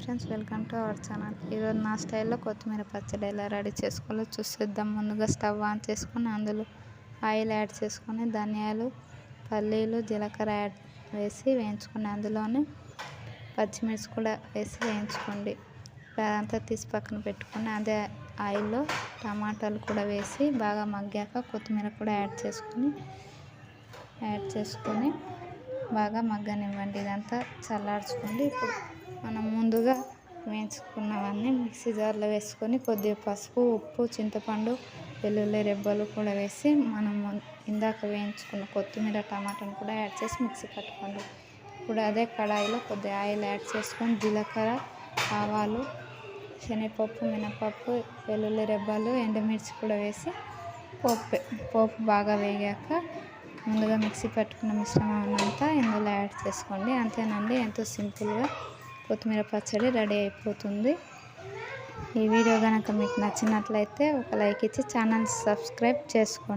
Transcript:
Friends, welcome to our channel. ఈరోజు నా స్టైల్లో కొత్తిమీర పచ్చడి ఎలా రెడీ చేసుకోవాలో చూసేద్దాం. ముందుగా స్టవ్ ఆన్ చేసుకొని అందులో ఆయిల్ యాడ్ చేసుకొని ధనియాలు, పల్లీలు, జీలకర్ర వేసి వేయించుకొని అందులోనే పచ్చిమిర్చి కూడా వేసి వేయించుకోండి. అదంతా తీసి పక్కన పెట్టుకొని అదే ఆయిల్లో టమాటాలు కూడా వేసి బాగా మగ్గాక కొత్తిమీర కూడా యాడ్ చేసుకొని బాగా మగ్గనివ్వండి. ఇదంతా చల్లార్చుకోండి. ఇప్పుడు మనం ముందుగా వేయించుకున్నవన్నీ మిక్సీ జార్లో వేసుకొని కొద్దిగా పసుపు, ఉప్పు, చింతపండు, వెల్లుల్లి రెబ్బలు కూడా వేసి మనం ఇందాక వేయించుకున్న కొత్తిమీర, టమాటాను కూడా యాడ్ చేసి మిక్సీ పట్టుకోండి. ఇప్పుడు అదే కడాయిలో కొద్దిగా ఆయిల్ యాడ్ చేసుకొని జీలకర్ర, ఆవాలు, శనగపప్పు, మినపప్పు, వెల్లుల్లి రెబ్బలు, ఎండుమిర్చి కూడా వేసి పోపు బాగా వేగాక ముందుగా మిక్సీ పట్టుకున్న మిశ్రమం అంతా ఇందులో యాడ్ చేసుకోండి. అంతేనండి, ఎంతో సింపుల్గా కొత్తిమీర పచ్చడి రెడీ అయిపోతుంది. ఈ వీడియో కనుక మీకు నచ్చినట్లయితే ఒక లైక్ ఇచ్చి ఛానల్ సబ్స్క్రైబ్ చేసుకోండి.